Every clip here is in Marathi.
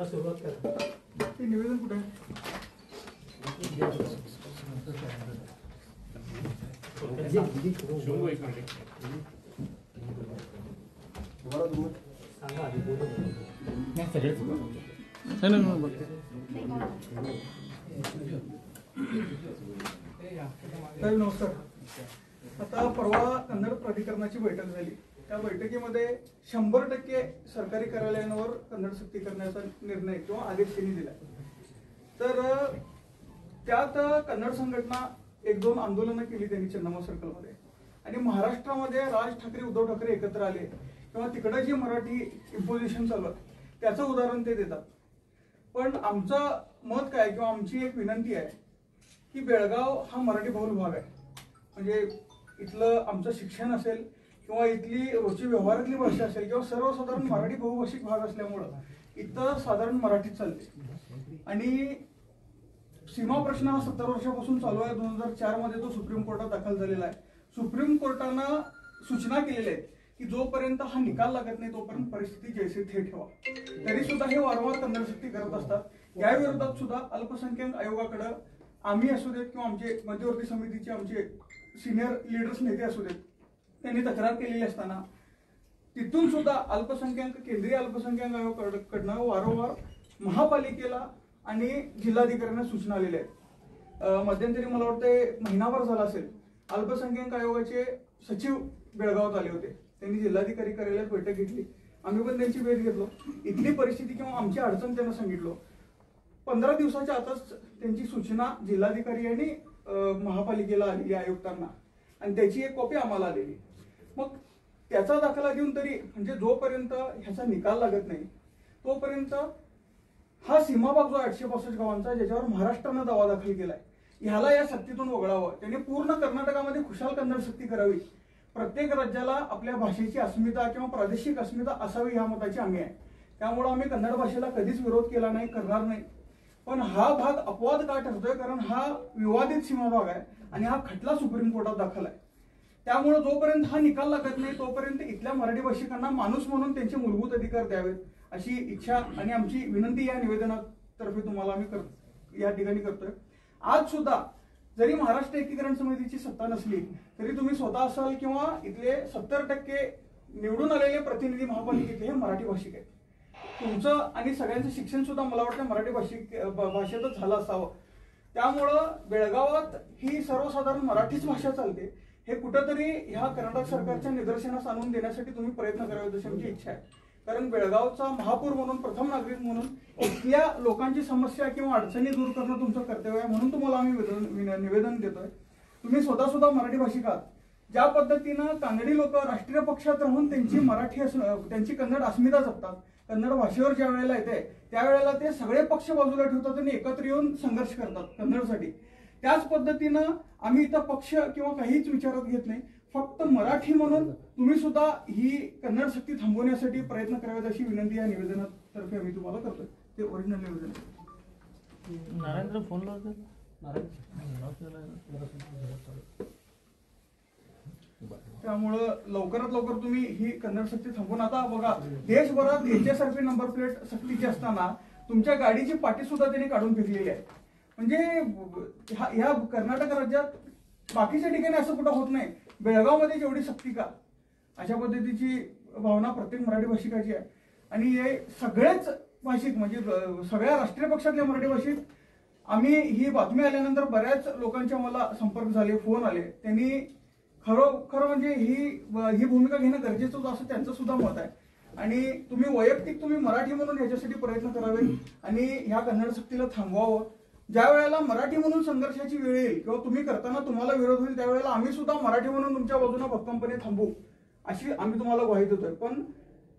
सुरुवात करा. निवेदन कुठे नमस्कार. आता परवा कन्नड प्राधिकरणाची बैठक झाली. त्या बैठकीमध्ये 100% सरकारी कार्यालयांवर कन्नड सक्ती करण्याचा निर्णय किंवा आदेश त्यांनी दिला. तर त्यात कन्नड संघटना 1-2 आंदोलनं केली त्यांनी चन्नामा सर्कलमध्ये. आणि महाराष्ट्रामध्ये राज ठाकरे उद्धव ठाकरे एकत्र आले किंवा तिकडे जी मराठी इम्पोजिशन चालू आहे त्याचं उदाहरण ते देतात. पण आमचं मत काय किंवा आमची एक विनंती आहे की बेळगाव हा मराठी बहुल भाग आहे. म्हणजे इथलं आमचं शिक्षण असेल किंवा इथली रोजची व्यवहारातली भाषा असेल किंवा सर्वसाधारण मराठी बहुभाषिक भाग असल्यामुळं इथं साधारण मराठीत चालते. आणि सीमा प्रश्न हा 70 वर्षापासून चालू आहे. 2004 मध्ये तो सुप्रीम कोर्टात दाखल झालेला आहे. सुप्रीम कोर्टानं सूचना केलेल्या आहेत की जोपर्यंत हा निकाल लागत नाही तोपर्यंत परिस्थिती जैसे थे ठेवा. तरी सुद्धा हे वारंवार कन्नड सक्ती करत असतात. या विरोधात सुद्धा अल्पसंख्याक आयोगाकडे आम्ही असू देत किंवा आमचे मध्यवर्ती समितीचे आमचे सिनियर लीडर्स नेते असू देत त्यांनी तक्रार केलेली असताना तिथून सुद्धा केंद्रीय अल्पसंख्याक आयोगाकडनं वारंवार महापालिकेला आणि जिल्हाधिकाऱ्यांना सूचना आलेल्या आहेत. मध्यंतरी मला वाटतं महिनाभर झाला असेल अल्पसंख्याक आयोगाचे सचिव बेळगावात आले होते. त्यांनी जिल्हाधिकारी कार्यालयात बैठक घेतली. आम्ही पण त्यांची भेट घेतलो. इथली परिस्थिती किंवा आमची अडचण त्यांना सांगितलो. 15 दिवसाच्या आतच त्यांची सूचना जिल्हाधिकारी आणि महापालिकेला आलेली आयुक्तांना आणि त्याची एक कॉपी आम्हाला आलेली. मग त्याचा दाखला देऊन तरी म्हणजे जोपर्यंत ह्याचा निकाल लागत नाही तोपर्यंत हा सीमाभाग जो 865 गावांचा ज्याच्यावर महाराष्ट्रानं दावा दाखल केलाय ह्याला या सक्तीतून वगळावं. त्यांनी पूर्ण कर्नाटकामध्ये खुशाल कन्नड सक्ती करावी. प्रत्येक राज्याला आपल्या भाषेची अस्मिता किंवा प्रादेशिक अस्मिता असावी ह्या मताची आम्ही आहे. त्यामुळे आम्ही कन्नड भाषेला कधीच विरोध केला नाही, करणार नाही. पण हा भाग अपवाद का ठरतोय कारण हा विवादित सीमा भाग आहे आणि हा खटला सुप्रीम कोर्टात दाखल आहे. त्यामुळे जोपर्यंत हा निकाल लागत नाही तोपर्यंत इथल्या मराठी भाषिकांना माणूस म्हणून त्यांचे मूलभूत अधिकार द्यावेत अशी इच्छा आणि आमची विनंती या निवेदनातर्फे तुम्हाला आम्ही या ठिकाणी करतोय. आज सुद्धा जरी महाराष्ट्र एकीकरण समितीची सत्ता नसली तरी तुम्ही स्वतः असाल किंवा इथले 70% निवडून आलेले प्रतिनिधी महापालिकेतले हे मराठी भाषिक आहेत. तुमचं आणि सगळ्यांचं शिक्षण सुद्धा मला वाटतं मराठी भाषेतच झालं असावं. त्यामुळं बेळगावात ही सर्वसाधारण मराठीच भाषा चालते हे कुठंतरी ह्या कर्नाटक सरकारच्या निदर्शनास आणून देण्यासाठी तुम्ही प्रयत्न करावे अशी आमची इच्छा आहे. कारण बेळगावचा महापौर म्हणून प्रथम नागरिक म्हणून इथल्या लोकांची समस्या किंवा अडचणी दूर करणं तुमचं कर्तव्य आहे. म्हणून तुम्हाला आम्ही निवेदन देतोय. तुम्ही स्वतः सुद्धा मराठी भाषिक आहात. ज्या पद्धतीनं कानडी लोक राष्ट्रीय पक्षात राहून त्यांची कन्नड अस्मिता जपतात, कन्नड भाषेवर ज्या वेळेला येते त्यावेळेला ते सगळे पक्ष बाजूला ठेवतात आणि एकत्र येऊन संघर्ष करतात कन्नडसाठी. त्याच पद्धतीनं आम्ही इथं पक्ष किंवा काहीच विचारात घेत नाही. फक्त मराठी म्हणून तुम्ही सुद्धा ही कन्नड सक्ती थांबवण्यासाठी प्रयत्न करावेत अशी विनंती या निवेदनातर्फे आम्ही तुम्हाला करतोय. ते ओरिजिनल निवेदन नारायण फोन त्यामुळं लवकरात लवकर तुम्ही ही कन्नड सक्ती थांबवून. आता बघा देशभरात HSRP नंबर प्लेट सक्तीची असताना तुमच्या गाडीची पाटी सुद्धा त्यांनी काढून फेकलेली आहे. म्हणजे ह्या कर्नाटक राज्यात बाकीच्या ठिकाणी असं कुठं होत नाही. बेळगावमध्ये जेवढी सक्ती का अशा पद्धतीची भावना प्रत्येक मराठी भाषिकाची आहे. आणि हे सगळेच भाषिक म्हणजे सगळ्या राष्ट्रीय पक्षातल्या मराठी भाषिक आम्ही ही बातमी आल्यानंतर बऱ्याच लोकांचे मला संपर्क झाले, फोन आले. त्यांनी खरं म्हणजे ही भूमिका घेणं गरजेचं होतं असं त्यांचं सुद्धा मत आहे. आणि तुम्ही मराठी म्हणून ह्याच्यासाठी प्रयत्न करावे आणि ह्या कन्नड सक्तीला थांबवावं. ज्या वेळेला मराठी म्हणून संघर्षाची वेळ येईल किंवा तुम्ही करताना तुम्हाला विरोध होईल त्यावेळेला आम्ही सुद्धा मराठी म्हणून तुमच्या बाजूने भक्कमपणे थांबू अशी आम्ही तुम्हाला ग्वाही देतोय. पण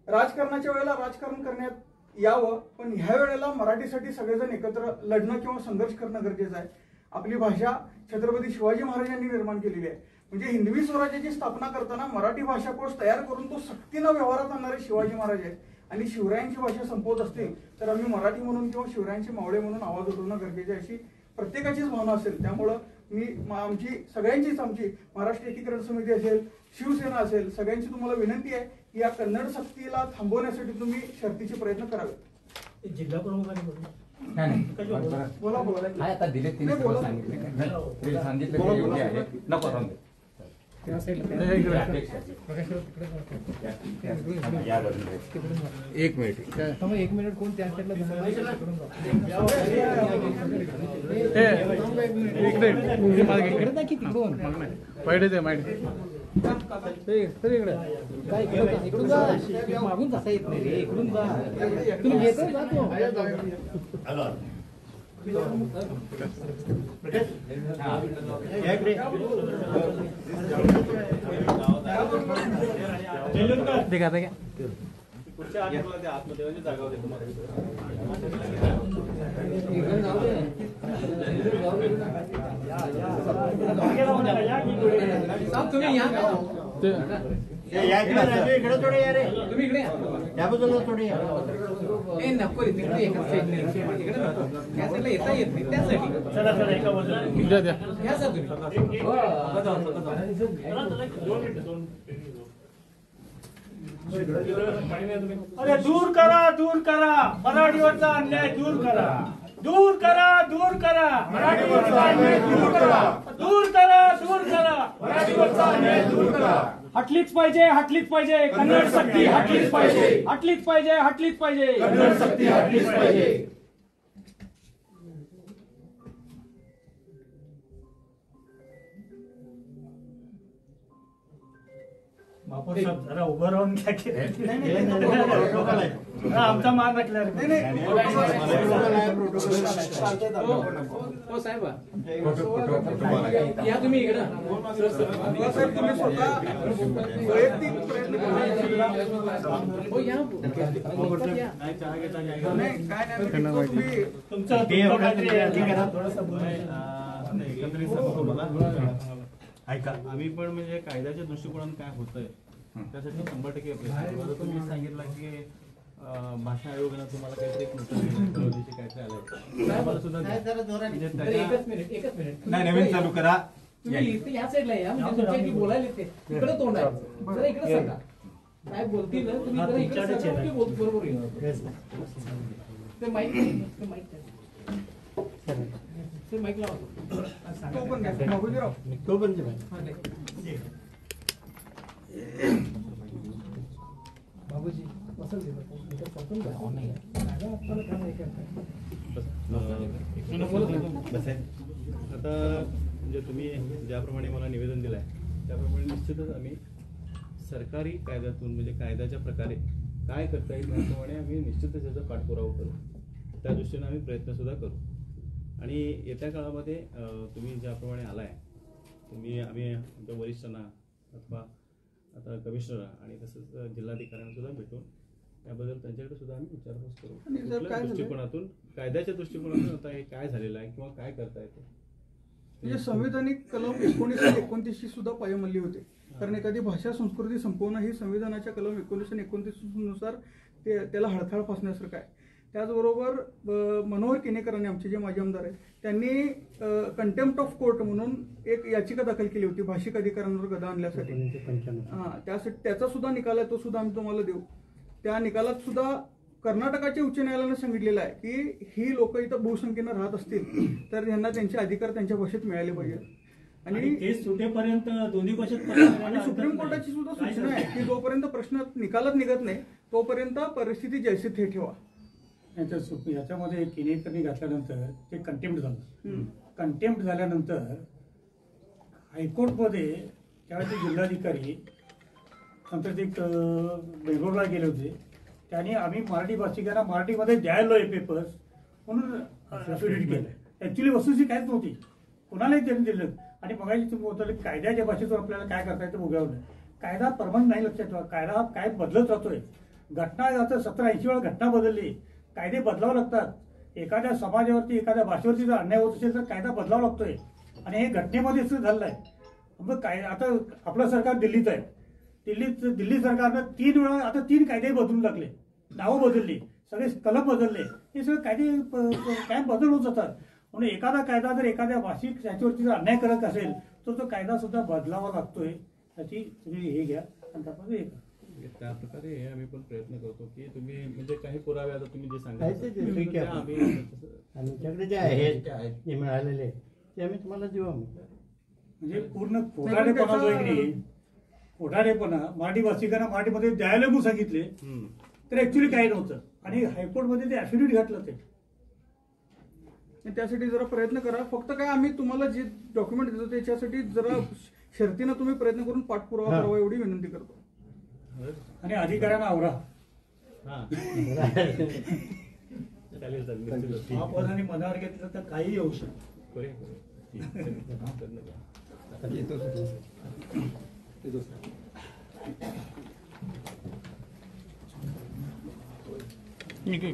राजकारणाच्या वेळेला राजकारण करण्यात यावं, पण ह्या वेळेला मराठीसाठी सगळेजण एकत्र लढणं किंवा संघर्ष करणं गरजेचं आहे. आपली भाषा छत्रपती शिवाजी महाराजांनी निर्माण केलेली आहे. म्हणजे हिंदवी स्वराज्याची स्थापना करताना मराठी भाषाकोश तयार करून तो सक्तीनं व्यवहारात आणणारे शिवाजी महाराज आहेत. आणि शिवरायांची भाषा संपवत असतील तर आम्ही मराठी म्हणून किंवा शिवरायांचे मावळे म्हणून आवाज उठवणं गरजेचे अशी प्रत्येकाचीच भावना असेल. त्यामुळं आमची महाराष्ट्र एकीकरण समिती असेल, शिवसेना असेल, सगळ्यांची तुम्हाला विनंती आहे की या कन्नड सक्तीला थांबवण्यासाठी तुम्ही शर्तीचे प्रयत्न करावे. जिल्हा प्रमुखांनी बोला. आता दिले तिने सांगितलं ते योग्य आहे. नको राहून दे. एक मिनिट कोण त्या पहिले ते माहिती इकडून जा. मागून जाता येत नाही रे. इकडून जा. तुम्ही घेतो जातो. देखा था क्या तुम्ही इकडे थोडे या रे. तुम्ही इकडे या बाजूला थोडे या. नको तिकडे एकाच साईडने त्या साईडला येता येत नाही त्यासाठी. चला चला एका बाजूला घ्या सर तुम्ही. अरे दूर करा मराठीवरचा अन्याय दूर करा. मराठीवरचा अन्याय दूर करा. मराठीवरचा अन्याय दूर करा. हटलीच पाहिजे कन्नड सक्ती हटलीच पाहिजे कन्नड सक्ती हटलीच पाहिजे. बापूर साहेब जरा उभं राहून घ्या की. आमचा मान राखला साहेब या तुम्ही इकडे. तुम्ही स्वतः वैयक्तिक प्रयत्न ऐका, आम्ही पण म्हणजे कायद्याच्या दृष्टिकोनातून काय होतंय त्यासाठी 100% प्रयत्न. तुम्ही सांगितलं की भाषा आयोगानं तुम्हाला काहीतरी काहीतरी आलं. नाही, नवीन चालू करा. या साईडला या म्हणजे बोलायला ते इकडे तोंड आहे. जरा इकडे सांगा काय बोलतील ना तुम्ही. इकडे बरोबर ते माईक ते माईक लावा. बाबूजी आता म्हणजे तुम्ही ज्याप्रमाणे मला निवेदन दिलंय त्याप्रमाणे निश्चितच आम्ही सरकारी कायद्यातून म्हणजे कायद्याच्या प्रकारे काय करता येईल त्याप्रमाणे आम्ही निश्चितच त्याचा पाठपुरावा करू. त्या दृष्टीने आम्ही प्रयत्न सुद्धा करू. आणि येत्या काळामध्ये तुम्ही ज्याप्रमाणे आलाय आम्ही आमच्या वरिष्ठांना अथवा आता कमिशनर आणि तसंच जिल्हाधिकाऱ्यांना सुद्धा भेटून त्याबद्दल त्यांच्याकडे सुद्धा आम्ही विचारपूस करू. कुठल्या दृष्टिकोनातून कायद्याच्या दृष्टिकोनातून आता हे काय झालेलं आहे किंवा काय करता येते. म्हणजे संविधानिक कलम 1929 सुद्धा पायमल्ली होते. कारण एखादी भाषा संस्कृती संपवणं ही संविधानाच्या कलम 1929 नुसार त्याला हळहळ फासण्यासारखं आहे. त्याचबरोबर मनोहर किनेकरांनी आमचे जे माजी आमदार आहेत त्यांनी कंटेम्प्ट ऑफ कोर्ट म्हणून एक याचिका दाखल केली होती भाषिक अधिकाऱ्यांवर गदा आणल्यासाठी. त्यासाठी त्याचा सुद्धा निकाल आहे, तो सुद्धा आम्ही तुम्हाला देऊ. त्या निकालात सुद्धा कर्नाटकाच्या उच्च न्यायालयाने सांगितलेलं आहे की ही लोक इथं बहुसंख्येनं राहत असतील तर त्यांना त्यांचे अधिकार त्यांच्या भाषेत मिळाले पाहिजेत. आणि केस सुटेपर्यंत दोन्ही भाषेत. आणि सुप्रीम कोर्टाची सुद्धा सूचना आहे की जोपर्यंत प्रश्न निकालात निघत नाही तोपर्यंत परिस्थिती जैसे थे ठेवा. याच्यामध्ये किनेकरनी घातल्यानंतर ते कंटेम्प्ट झालं. कंटेम्प्ट झाल्यानंतर हायकोर्टमध्ये त्यावेळेस ते जिल्हाधिकारी नंतर ते बेंगलोरला गेले होते. त्यांनी आम्ही मराठी भाषिकांना मराठीमध्ये द्यायला हे पेपर्स म्हणून ॲफिडेव्हिट केलं. ॲक्च्युली वस्तूची काहीच नव्हती, कोणालाही त्यांनी दिलं. आणि मगाशी तुम्ही बोलता कायद्याच्या भाषेतून आपल्याला काय करता येतं बघावं. कायदा परमनंट नाही, लक्षात ठेवा. कायदा काय बदलत राहतोय. घटना आता 70-80 वेळा घटना बदलली, कायदे बदलावं लागतात. एखाद्या समाजावरती एखाद्या भाषेवरती जर अन्याय होत असेल तर कायदा बदलावा लागतोय. आणि हे घटनेमध्येच झालेलं आहे. मग काय आता आपलं सरकार दिल्लीत आहे. दिल्ली सरकारनं 3 वेळा आता 3 कायदे बदलून टाकले, नावं बदलली, सगळे कलम बदलले. हे सगळे कायदे काय बदल होत जातात. म्हणून एखादा कायदा जर एखाद्या भाषिक याच्यावरती जर अन्याय करत असेल तर तो कायदा सुद्धा बदलावा लागतोय. त्याची तुम्ही हे घ्या आणि त्यापासून हे करा. त्या प्रकारे आम्ही पण प्रयत्न करतो की तुम्ही म्हणजे काही पुरावे आता तुम्ही जे आहे ते सांगितलं ठीक आहे. आम्ही आमच्याकडे जे आहेत जे मिळालेले ते आम्ही तुम्हाला देऊ. आम्ही म्हणजे पूर्ण खोटाडेपणा जो आहे की नाही, खोटाडेपणा मराठी भाषिकांना मराठीमध्ये द्यायला म्हणून सांगितले तर ऍक्च्युली काही नव्हतं. आणि हायकोर्टमध्ये ते ॲफिडेव्हिट घातलं ते. आणि त्यासाठी जरा प्रयत्न करा. फक्त काय आम्ही तुम्हाला जे डॉक्युमेंट देतो त्याच्यासाठी जरा शर्तीनं तुम्ही प्रयत्न करून पाठपुरावा करावा एवढी विनंती करतो. आणि अधिकाऱ्यांना आवरा. हां चालेल चालेल महापौरांनी मनावर घेतलं तर काही येऊ शकतं. करूया इकडे